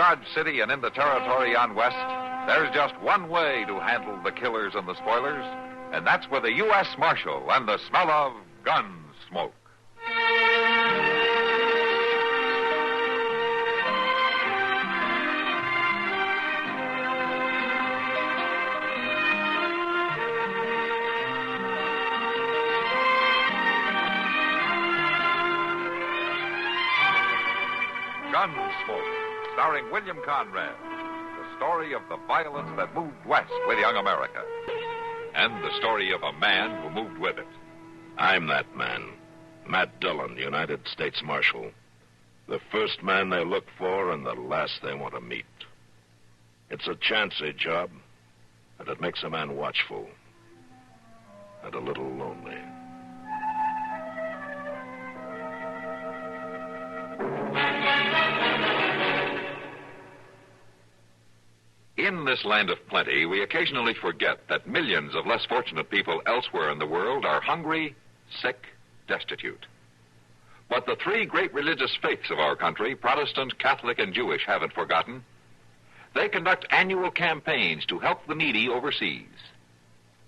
Dodge City and in the territory on west, there's just one way to handle the killers and the spoilers, and that's with a U.S. Marshal and the smell of Gunsmoke. Gunsmoke, starring William Conrad, the story of the violence that moved west with young America, and the story of a man who moved with it. I'm that man, Matt Dillon, United States Marshal. The first man they look for and the last they want to meet. It's a chancy job, and it makes a man watchful and a little lonely. In this land of plenty, we occasionally forget that millions of less fortunate people elsewhere in the world are hungry, sick, destitute. But the three great religious faiths of our country, Protestant, Catholic, and Jewish, haven't forgotten. They conduct annual campaigns to help the needy overseas.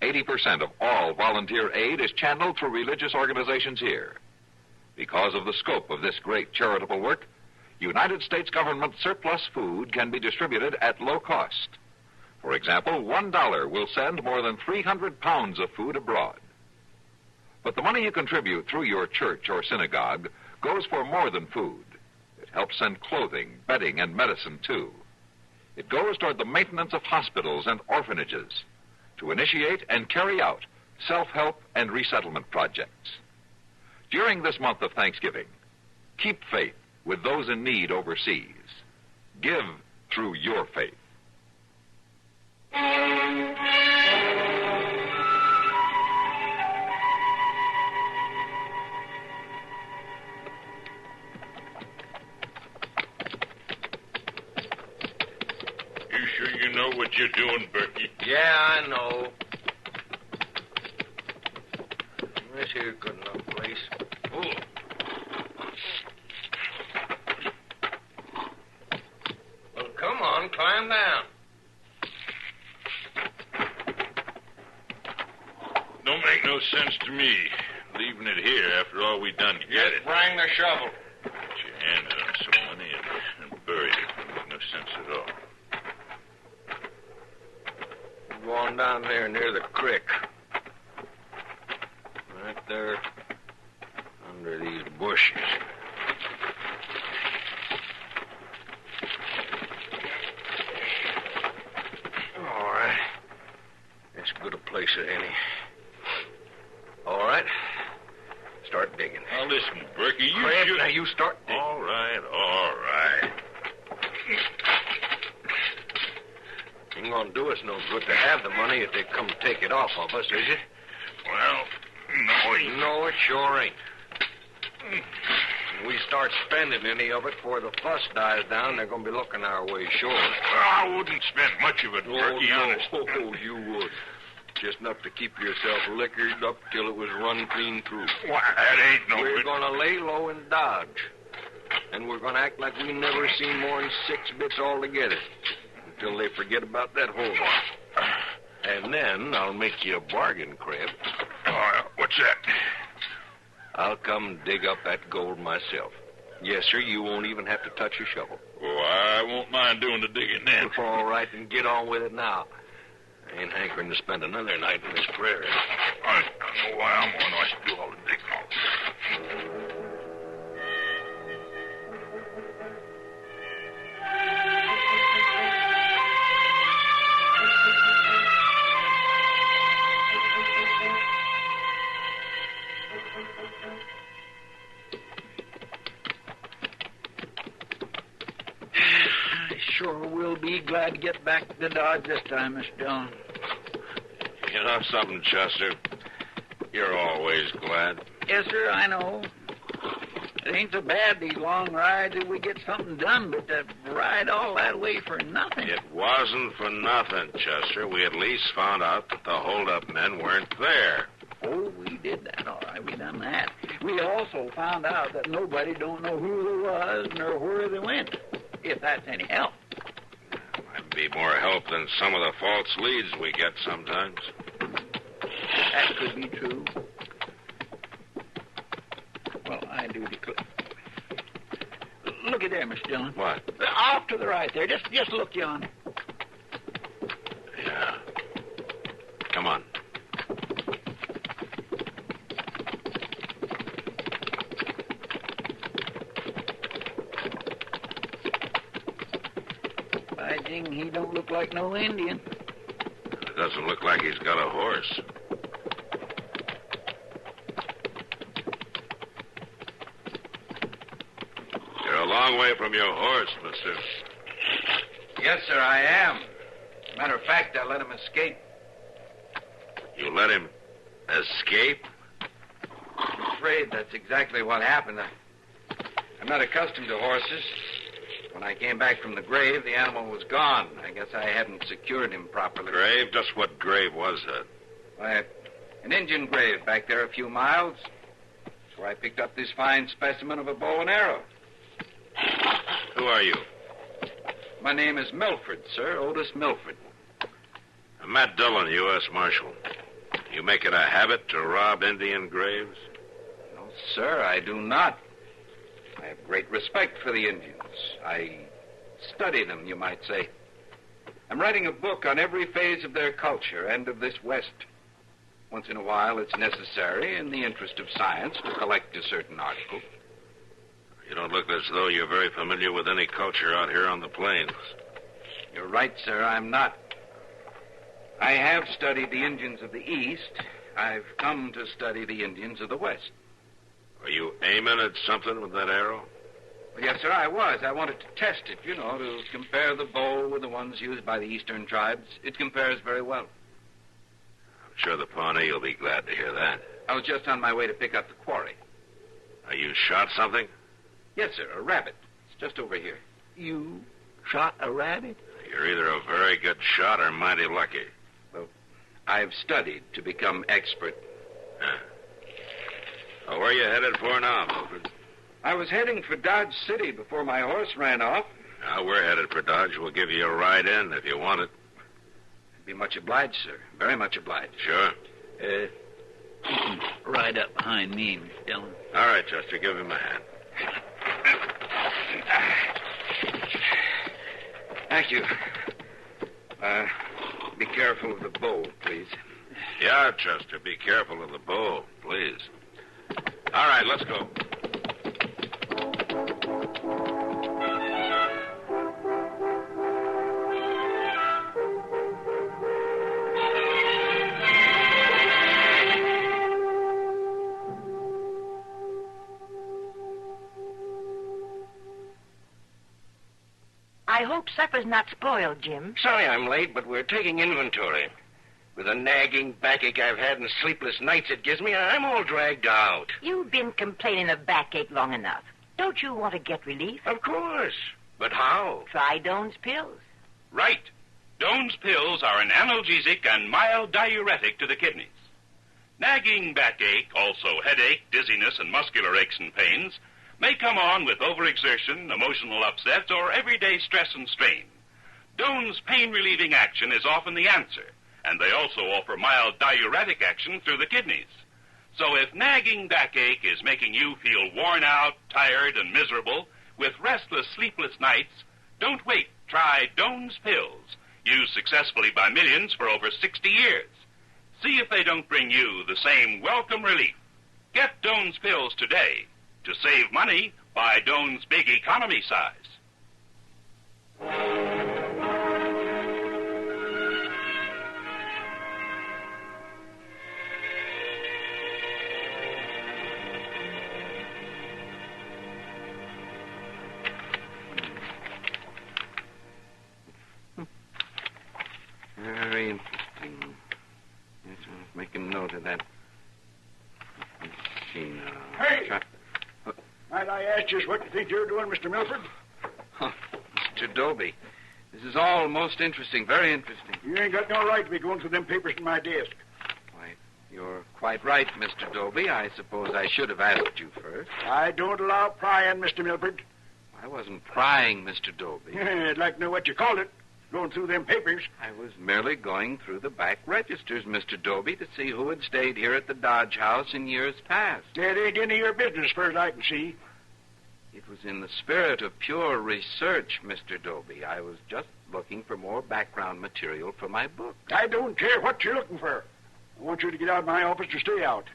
80% of all volunteer aid is channeled through religious organizations here. Because of the scope of this great charitable work, United States government surplus food can be distributed at low cost. For example, $1 will send more than 300 pounds of food abroad. But the money you contribute through your church or synagogue goes for more than food. It helps send clothing, bedding, and medicine, too. It goes toward the maintenance of hospitals and orphanages, to initiate and carry out self-help and resettlement projects. During this month of Thanksgiving, keep faith with those in need overseas. Give through your faith. You sure you know what you're doing, Berkey? Yeah, I know. This here's good enough place. Oh. Well, come on, climb down. Don't make no sense to me, leaving it here after all we done to get it. Bring the shovel. Put your hand out on some money and bury it. Don't make no sense at all. We're going down there near the creek. Right there under these bushes. All right. As good a place as any. All right. Start digging. Now, listen, Berkey, you Crab, should... now you start digging. All right, all right. Ain't gonna do us no good to have the money if they come take it off of us, is it? Well, no, No, it sure ain't. When we start spending any of it before the fuss dies down, they're gonna be looking our way, sure. Well, I wouldn't spend much of it, Berkey, honest. Oh, you would. Just enough to keep yourself liquored up till it was run clean through. Why, that ain't no... We're gonna lay low and dodge. And we're gonna act like we never seen more than 6 bits altogether. Until they forget about that holdup. And then I'll make you a bargain, Crab. What's that? I'll come dig up that gold myself. Yes, sir, you won't even have to touch a shovel. Oh, I won't mind doing the digging then. All right, then get on with it now. I ain't hankering to spend another night in this prairie. I don't know why I'm on. I should do all the digging. Sure will be glad to get back to Dodge this time, Mr. Dillon. You know something, Chester? You're always glad. Yes, sir, I know. It ain't so bad, these long rides, if we get something done, but to ride all that way for nothing. It wasn't for nothing, Chester. We at least found out that the hold-up men weren't there. Oh, we did that, all right. We done that. We also found out that nobody don't know who they was nor where they went, if that's any help. more help than some of the false leads we get sometimes. That could be true. Well, I do declare. Look at there, Mr. Dillon. What? Off to the right there. Just look yonder. Yeah. Come on. I think he don't look like no Indian. It doesn't look like he's got a horse. You're a long way from your horse, mister. Yes, sir, I am. Matter of fact, I let him escape. You let him escape? I'm afraid that's exactly what happened. I'm not accustomed to horses. When I came back from the grave, the animal was gone. I guess I hadn't secured him properly. Grave? Just what grave was that? Why, an Indian grave back there a few miles. That's where I picked up this fine specimen of a bow and arrow. Who are you? My name is Milfred, sir. Otis Milfred. I'm Matt Dillon, U.S. Marshal. You make it a habit to rob Indian graves? No, sir, I do not. I have great respect for the Indians. I study them, you might say. I'm writing a book on every phase of their culture and of this West. Once in a while, it's necessary, in the interest of science, to collect a certain article. You don't look as though you're very familiar with any culture out here on the plains. You're right, sir, I'm not. I have studied the Indians of the East. I've come to study the Indians of the West. Are you aiming at something with that arrow? Well, yes, sir, I was. I wanted to test it, to compare the bow with the ones used by the Eastern tribes. It compares very well. I'm sure the Pawnee will be glad to hear that. I was just on my way to pick up the quarry. Are you shot something? Yes, sir, a rabbit. It's just over here. You shot a rabbit? You're either a very good shot or mighty lucky. Well, I've studied to become expert. Well, where are you headed for now, Milfred? I was heading for Dodge City before my horse ran off. Now, we're headed for Dodge. We'll give you a ride in if you want it. I'd be much obliged, sir. Very much obliged. Sure. You can ride up behind me, Mr. Dillon. All right, Chester, give him a hand. Thank you. Be careful of the bow, please. Yeah, Chester, be careful of the bow, please. All right, let's go. I hope supper's not spoiled, Jim. Sorry I'm late, but we're taking inventory. With the nagging backache I've had and sleepless nights it gives me, I'm all dragged out. You've been complaining of backache long enough. Don't you want to get relief? Of course. But how? Try Doan's pills. Right. Doan's pills are an analgesic and mild diuretic to the kidneys. Nagging backache, also headache, dizziness, and muscular aches and pains may come on with overexertion, emotional upsets, or everyday stress and strain. Doan's pain-relieving action is often the answer, and they also offer mild diuretic action through the kidneys. So if nagging backache is making you feel worn out, tired, and miserable with restless, sleepless nights, don't wait. Try Doan's pills, used successfully by millions for over 60 years. See if they don't bring you the same welcome relief. Get Doan's pills today. To save money, buy Doan's big economy size. Very interesting. Yes, I'll make a note of that. Let's see now. Hey! Might I ask just what you think you're doing, Mr. Milfred? Oh, Mr. Dolby, this is all most interesting, very interesting. You ain't got no right to be going through them papers in my desk. Why, you're quite right, Mr. Dolby. I suppose I should have asked you first. I don't allow prying, Mr. Milfred. I wasn't prying, Mr. Dolby. I'd like to know what you called it. going through them papers. I was merely going through the back registers, Mr. Dolby, to see who had stayed here at the Dodge House in years past. That ain't any of your business, as far as I can see. It was in the spirit of pure research, Mr. Dolby. I was just looking for more background material for my book. I don't care what you're looking for. I want you to get out of my office or stay out.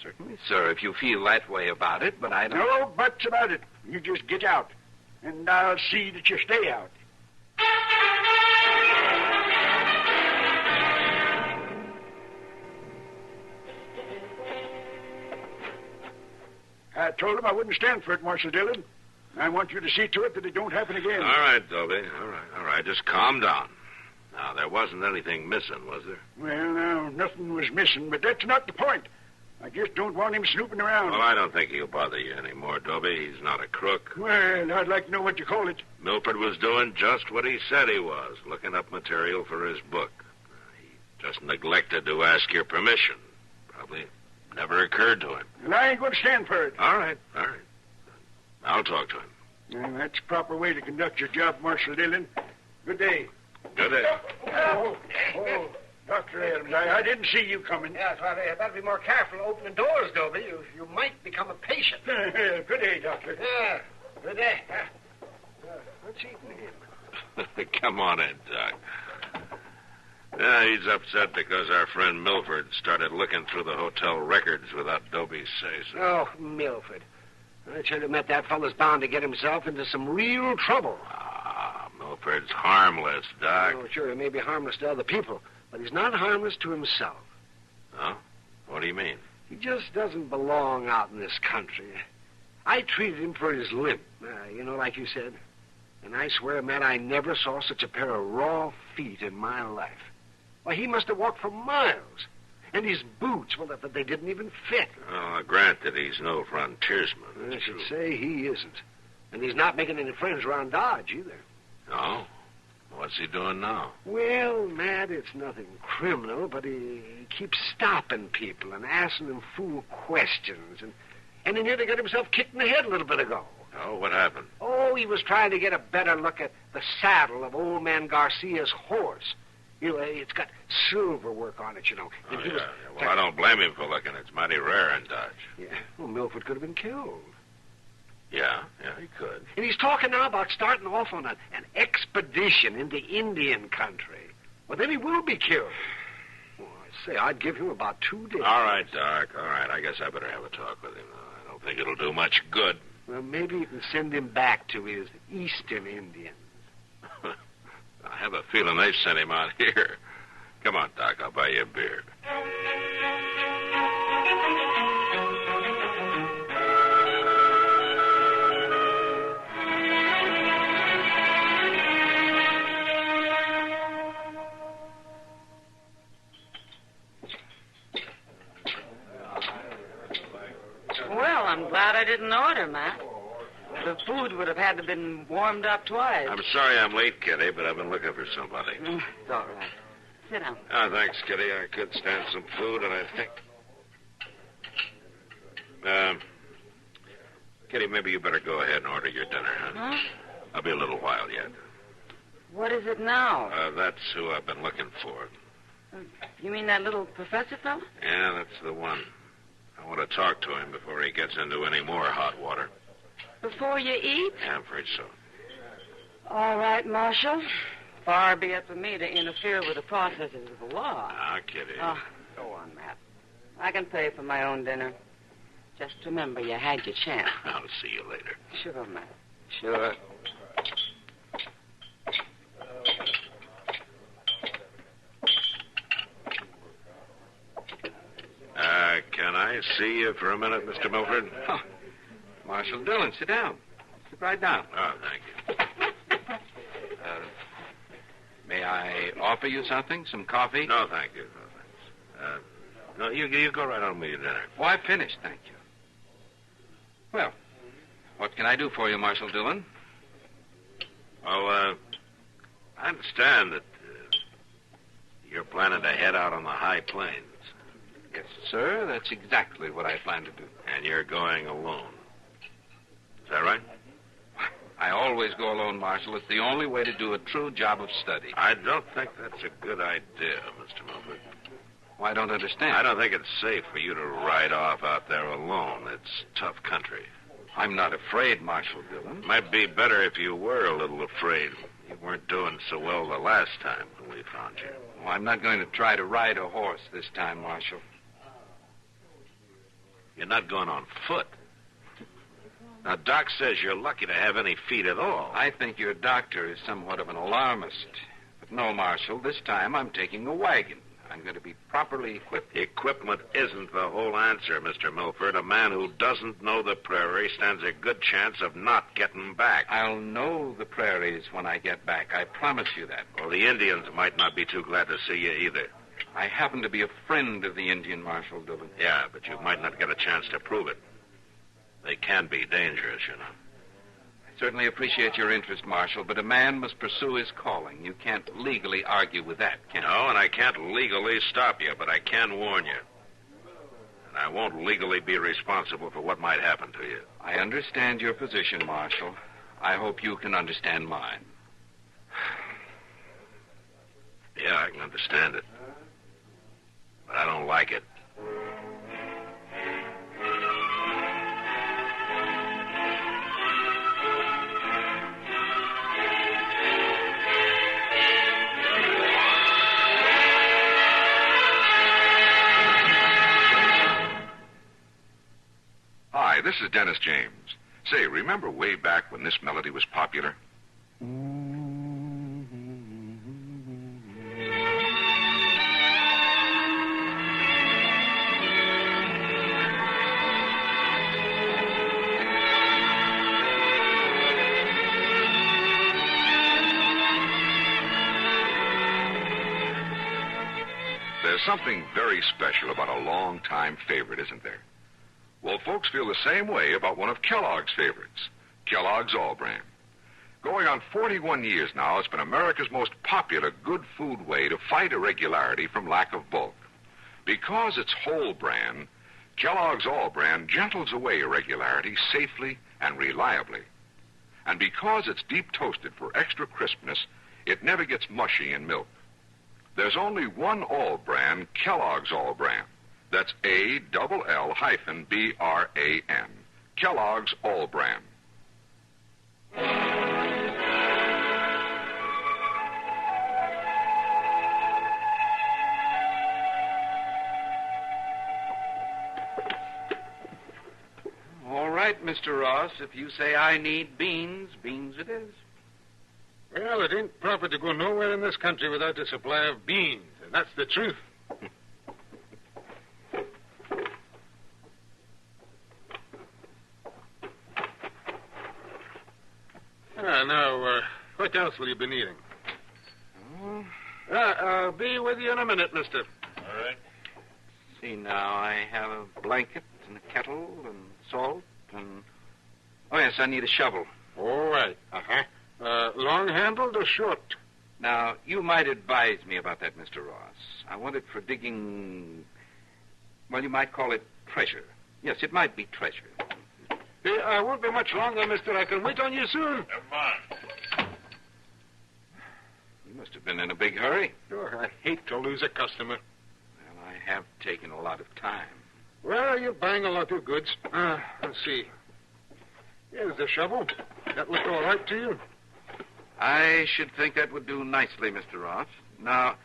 Certainly, sir, if you feel that way about it, but I don't... No buts about it. You just get out, and I'll see that you stay out. I told him I wouldn't stand for it, Marshal Dillon. I want you to see to it that it don't happen again. All right, Dolby. All right. Just calm down. Now, there wasn't anything missing, was there? Well, no, nothing was missing, but that's not the point. I just don't want him snooping around. Well, I don't think he'll bother you anymore, Dolby. He's not a crook. Well, I'd like to know what you call it. Milfred was doing just what he said he was, looking up material for his book. He just neglected to ask your permission. Probably never occurred to him. And I ain't going to stand for it. All right. I'll talk to him. Well, that's the proper way to conduct your job, Marshal Dillon. Good day. Good day. Oh, Dr. Adams, I didn't see you coming. Yes, well, you better be more careful opening doors, Dolby. You might become a patient. Good day, Doctor. Yeah, good day. What's eating him? Come on in, Doc. Yeah, he's upset because our friend Milfred started looking through the hotel records without Dolby's say-so. Oh, Milfred. I tell you, Matt, that fellow's bound to get himself into some real trouble. Milfred's harmless, Doc. Oh, sure, he may be harmless to other people, but he's not harmless to himself. Huh? What do you mean? He just doesn't belong out in this country. I treated him for his limp, like you said. And I swear, Matt, I never saw such a pair of raw feet in my life. Why, he must have walked for miles. And his boots, well, they didn't even fit. Oh, granted, he's no frontiersman. I should say he isn't. And he's not making any friends around Dodge, either. No? What's he doing now? Well, Matt, it's nothing criminal, but he keeps stopping people and asking them fool questions. And he nearly got himself kicked in the head a little bit ago. Oh, what happened? Oh, he was trying to get a better look at the saddle of old man Garcia's horse. It's got silver work on it, Oh, yeah. Well, I don't blame him for looking. It's mighty rare in Dodge. Yeah. Well, Milfred could have been killed. Yeah, he could. And he's talking now about starting off on an expedition into Indian country. Well, then he will be killed. Well, I say, I'd give him about 2 days. All right, Doc. All right. I guess I better have a talk with him. I don't think it'll do much good. Well, maybe you can send him back to his Eastern Indians. I have a feeling they sent him out here. Come on, Doc. I'll buy you a beer. Well, I'm glad I didn't order, Matt. The food would have had to have been warmed up twice. I'm sorry I'm late, Kitty, but I've been looking for somebody. It's all right. Sit down. Oh, thanks, Kitty. I could stand some food, and I think... Kitty, maybe you better go ahead and order your dinner, huh? I'll be a little while yet. What is it now? That's who I've been looking for. You mean that little professor fellow? Yeah, that's the one. I want to talk to him before he gets into any more hot water. Before you eat? Yeah, I'm afraid so. All right, Marshal. Far be it for me to interfere with the processes of the law. Ah, Kitty. Oh, go on, Matt. I can pay for my own dinner. Just remember you had your chance. I'll see you later. Sure, Matt. Sure. Can I see you for a minute, Mr. Milfred? Oh, Marshal Dillon, sit down. Sit right down. Oh, thank you. May I offer you something? Some coffee? No, thank you. No, thanks. No, you go right on with your dinner. Oh, I've finished, thank you. Well, what can I do for you, Marshal Dillon? Well, I understand that you're planning to head out on the high plains. Yes, sir. That's exactly what I plan to do. And you're going alone. Is that right? I always go alone, Marshal. It's the only way to do a true job of study. I don't think that's a good idea, Mr. Milfred. Well, I don't understand. I don't think it's safe for you to ride off out there alone. It's tough country. I'm not afraid, Marshal Dillon. Might be better if you were a little afraid. You weren't doing so well the last time when we found you. Well, I'm not going to try to ride a horse this time, Marshal. You're not going on foot. Now, Doc says you're lucky to have any feet at all. I think your doctor is somewhat of an alarmist. But no, Marshal, this time I'm taking a wagon. I'm going to be properly equipped. Equipment isn't the whole answer, Mr. Milford. A man who doesn't know the prairie stands a good chance of not getting back. I'll know the prairies when I get back. I promise you that. Well, the Indians might not be too glad to see you either. I happen to be a friend of the Indian, Marshal Dillon. Yeah, but you might not get a chance to prove it. They can be dangerous, you know. I certainly appreciate your interest, Marshal, but a man must pursue his calling. You can't legally argue with that, can you? No, and I can't legally stop you, but I can warn you. And I won't legally be responsible for what might happen to you. I understand your position, Marshal. I hope you can understand mine. Yeah, I can understand it. But I don't like it. Hi, this is Dennis James. Say, remember way back when this melody was popular? There's something very special about a long-time favorite, isn't there? Well, folks feel the same way about one of Kellogg's favorites, Kellogg's All Bran. Going on 41 years now, it's been America's most popular good food way to fight irregularity from lack of bulk. Because it's whole bran, Kellogg's All Bran gentles away irregularity safely and reliably. And because it's deep toasted for extra crispness, it never gets mushy in milk. There's only one All Bran, Kellogg's All Bran. That's ALL-BRAN. Kellogg's All Bran. All right, Mr. Ross. If you say I need beans, beans it is. Well, it ain't proper to go nowhere in this country without a supply of beans, and that's the truth. Now, what else will you be needing? I'll be with you in a minute, mister. All right. See, now, I have a blanket and a kettle and salt and... Oh, yes, I need a shovel. All right. Long-handled or short? Now, you might advise me about that, Mr. Ross. I want it for digging... Well, you might call it treasure. Yes, it might be treasure. I won't be much longer, mister. I can wait on you soon. Never mind. You must have been in a big hurry. Oh, I hate to lose a customer. Well, I have taken a lot of time. Well, you're buying a lot of goods. Let's see. Here's the shovel. That look all right to you? I should think that would do nicely, Mr. Ross. Now,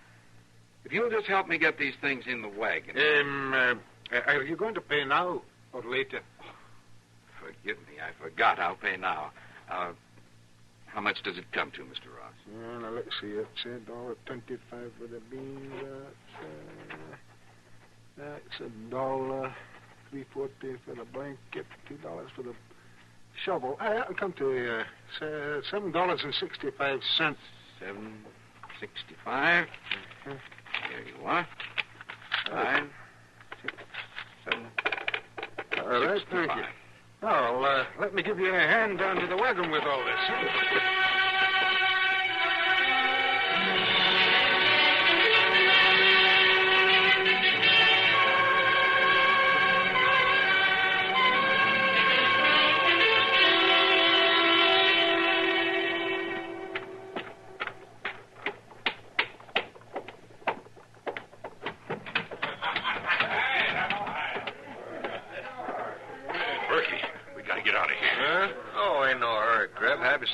if you'll just help me get these things in the wagon. Are you going to pay now or later? Forgive me, I forgot. I'll pay now. How much does it come to, Mr. Ross? Now, let's see. It's $1.25 for the beans. That's $1.340 for the blanket, $2 for the shovel. That'll come to $7.65. $7.65. There you are. 5, 6, 7. All right, thank you. Now, let me give you a hand down to the wagon with all this.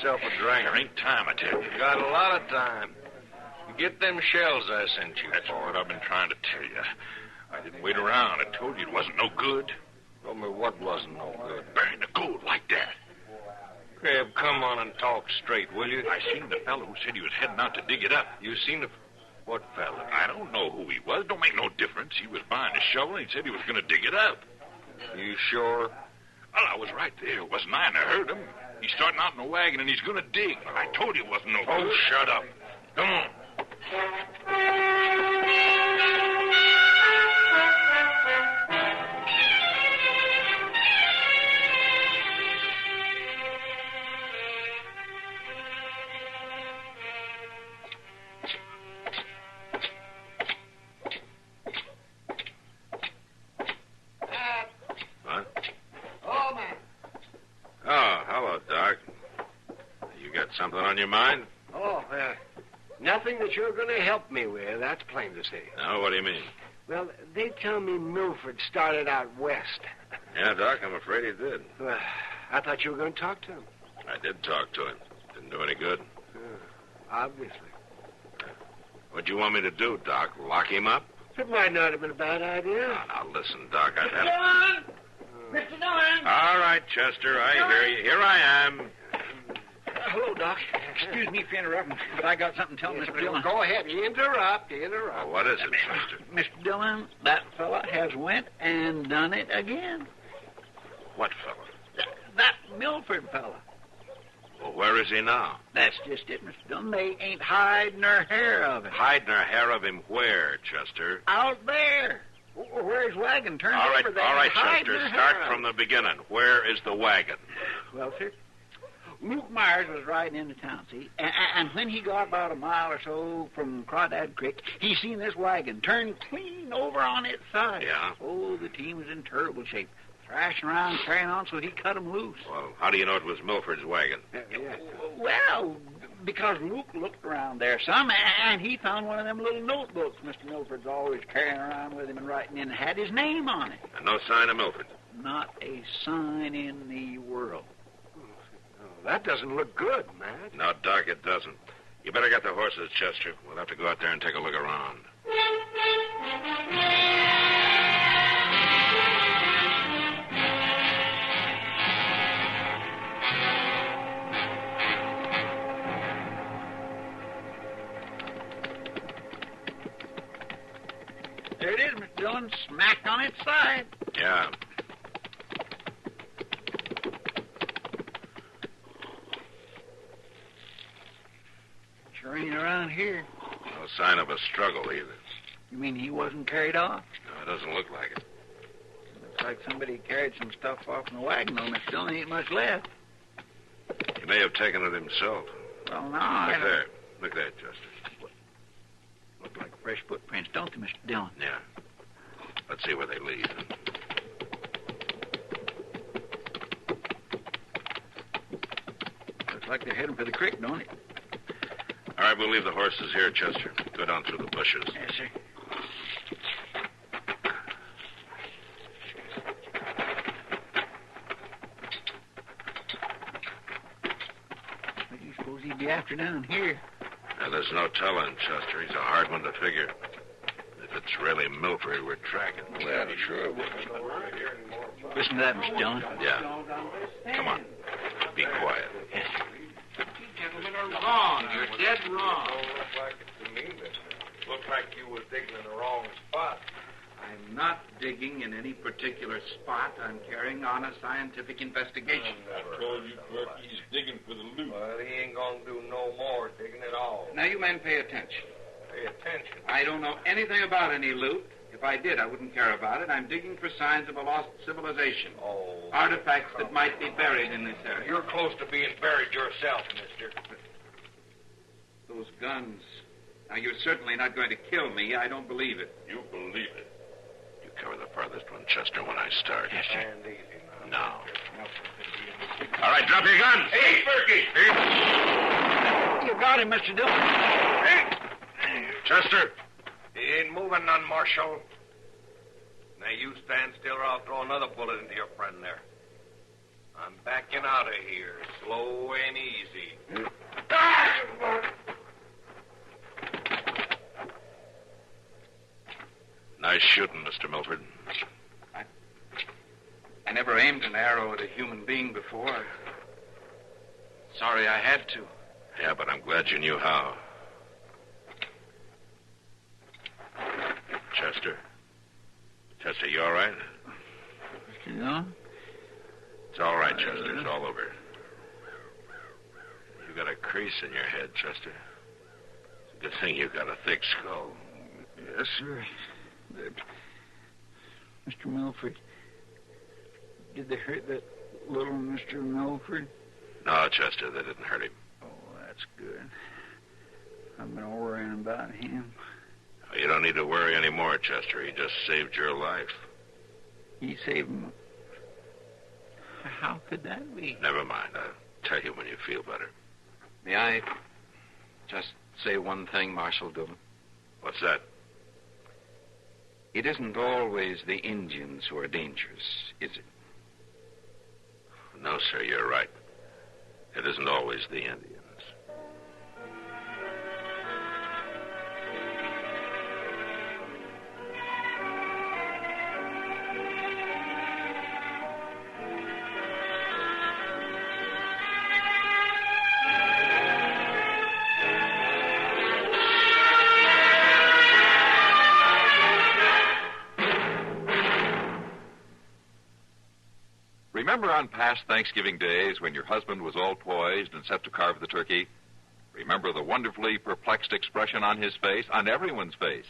yourself a drink. There ain't time, I tell you. You got a lot of time. Get them shells I sent you. That's what I've been trying to tell you. I didn't wait around. I told you it wasn't no good. Told me what wasn't no good. Burying the gold like that. Crab, come on and talk straight, will you? I seen the fellow who said he was heading out to dig it up. You seen the... What fella? I don't know who he was. Don't make no difference. He was buying a shovel, and he said he was going to dig it up. You sure? Well, I was right there, wasn't I? And I heard him. He's starting out in a wagon, and he's going to dig. I told you it wasn't no good. Oh, shut up. Come on. What? Oh, man. Oh, hello, Doc. You got something on your mind? Oh, nothing that you're going to help me with, that's plain to say. No, what do you mean? Well, they tell me Milfred started out west. Yeah, Doc, I'm afraid he did. Well, I thought you were going to talk to him. I did talk to him. Didn't do any good. Obviously. What'd you want me to do, Doc? Lock him up? It might not have been a bad idea. Now, listen, Doc, I've had... Dillon! Mr. Dillon! All right, Chester, I hear you. Here I am. Hello, Doc. Excuse me for interrupting, but I got something to tell Mr. Dillon. Go ahead. Interrupt. Oh, what is it, Chester? Mr. Dillon, that fella has went and done it again. What fella? That Milfred fella. Well, where is he now? That's just it, Mr. Dillon. They ain't hiding their hair of it. Hiding her hair of him where, Chester? Out there. Where his wagon turned All right, over there. all right, hiding Chester, their start hair from of the beginning. Where is the wagon? it. Well, sir, Luke Myers was riding into town, see? And when he got about a mile or so from Crawdad Creek, he seen this wagon turn clean over on its side. Yeah? Oh, the team was in terrible shape. Thrashing around, carrying on, so he cut him loose. Well, how do you know it was Milfred's wagon? Well, because Luke looked around there some, and he found one of them little notebooks Mr. Milfred's always carrying around with him and writing in, and had his name on it. And no sign of Milfred. Not a sign in the world. That doesn't look good, Matt. No, Doc, it doesn't. You better get the horses, Chester. We'll have to go out there and take a look around. There it is, Mr. Dillon, smack on its side. Yeah. Sure ain't around here. No sign of a struggle either. You mean he wasn't carried off? No, it doesn't look like it. Looks like somebody carried some stuff off in the wagon, though, Mr. Dillon. Ain't much left. He may have taken it himself. Well, no, I Look don't... there. Look there, Chester. Look like fresh footprints, don't they, Mr. Dillon? Yeah. Let's see where they lead. Looks like they're heading for the creek, don't it? All right, we'll leave the horses here, Chester. Go down through the bushes. Yes, sir. What do you suppose he'd be after down here? Now, there's no telling, Chester. He's a hard one to figure. If it's really Milfred we're tracking. Well, sure. Listen to that, Mr. Dillon. Yeah. Come on. Be quiet. Yes, sir. Gentlemen are wrong. You're dead wrong. Don't look like it to me, but looked like you was digging in the wrong spot. I'm not digging in any particular spot. I'm carrying on a scientific investigation. I told you, Clerk, he's digging for the loot. Well, he ain't gonna do no more digging at all. Now, you men pay attention. Pay attention. I don't know anything about any loot. If I did, I wouldn't care about it. I'm digging for signs of a lost civilization. Oh. Artifacts that might be buried in this area. You're close to being buried yourself, mister. Those guns. Now, you're certainly not going to kill me. I don't believe it. You believe it. You cover the farthest one, Chester, when I start. Yes, sir. And easy now. All right, drop your guns. Hey, Berkey! You got him, Mr. Dillon. Chester. He ain't moving none, Marshal. Now you stand still or I'll throw another bullet into your friend there. I'm backing out of here, Slow and easy. Nice shooting, Mr. Milfred. I never aimed an arrow at a human being before. Sorry I had to. Yeah, but I'm glad you knew how. Chester? Chester, you all right? Yeah? It's all right, Chester. It's all over. You got a crease in your head, Chester. It's a good thing you got a thick skull. Yes, sir. Mr. Milfred, did they hurt that little Mr. Milfred? No, Chester, they didn't hurt him. Oh, that's good. I've been worrying about him. You don't need to worry anymore, Chester. He just saved your life. He saved me. How could that be? Never mind. I'll tell you when you feel better. May I just say one thing, Marshal Dillon? What's that? It isn't always the Indians who are dangerous, is it? No, sir, you're right. It isn't always the Indians. Remember on past Thanksgiving days when your husband was all poised and set to carve the turkey? Remember the wonderfully perplexed expression on his face, on everyone's face?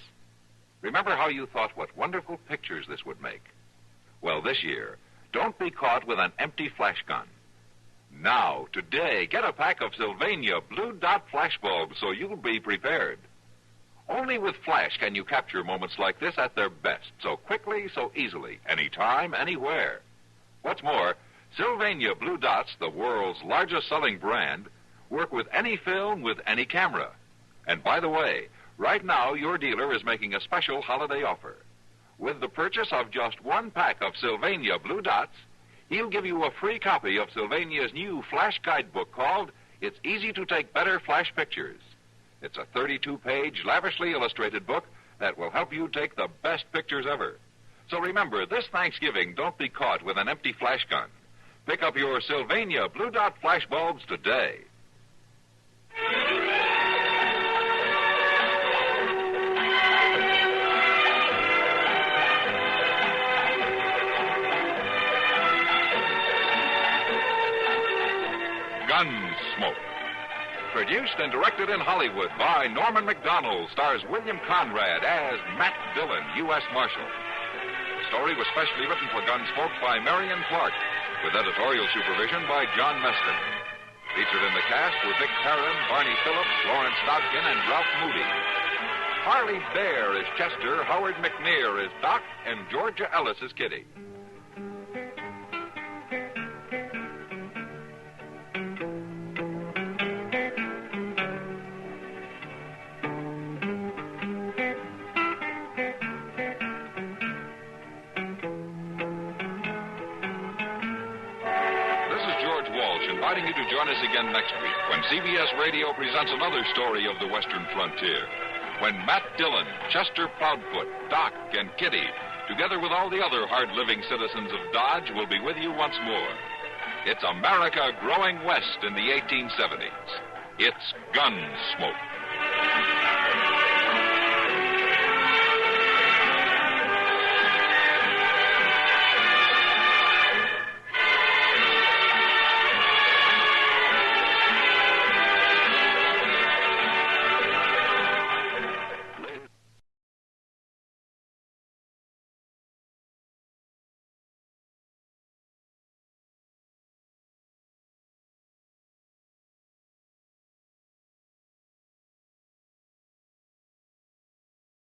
Remember how you thought what wonderful pictures this would make? Well, this year, don't be caught with an empty flash gun. Now, today, get a pack of Sylvania Blue Dot flash bulbs so you'll be prepared. Only with flash can you capture moments like this at their best, so quickly, so easily, anytime, anywhere. What's more, Sylvania Blue Dots, the world's largest selling brand, work with any film, with any camera. And by the way, right now your dealer is making a special holiday offer. With the purchase of just one pack of Sylvania Blue Dots, he'll give you a free copy of Sylvania's new flash guidebook called It's Easy to Take Better Flash Pictures. It's a 32-page, lavishly illustrated book that will help you take the best pictures ever. So remember, this Thanksgiving, don't be caught with an empty flash gun. Pick up your Sylvania Blue Dot flash bulbs today. Gunsmoke. Produced and directed in Hollywood by Norman Macdonald, stars William Conrad as Matt Dillon, U.S. Marshal. The story was specially written for Gunsmoke by Marion Clark, with editorial supervision by John Meston. Featured in the cast were Vic Perrin, Barney Phillips, Lawrence Dobkin, and Ralph Moody. Harley Bear is Chester, Howard McNear is Doc, and Georgia Ellis is Kitty. Inviting you to join us again next week when CBS Radio presents another story of the Western frontier. When Matt Dillon, Chester Proudfoot, Doc, and Kitty, together with all the other hard-living citizens of Dodge, will be with you once more. It's America growing west in the 1870s. It's Gunsmoke.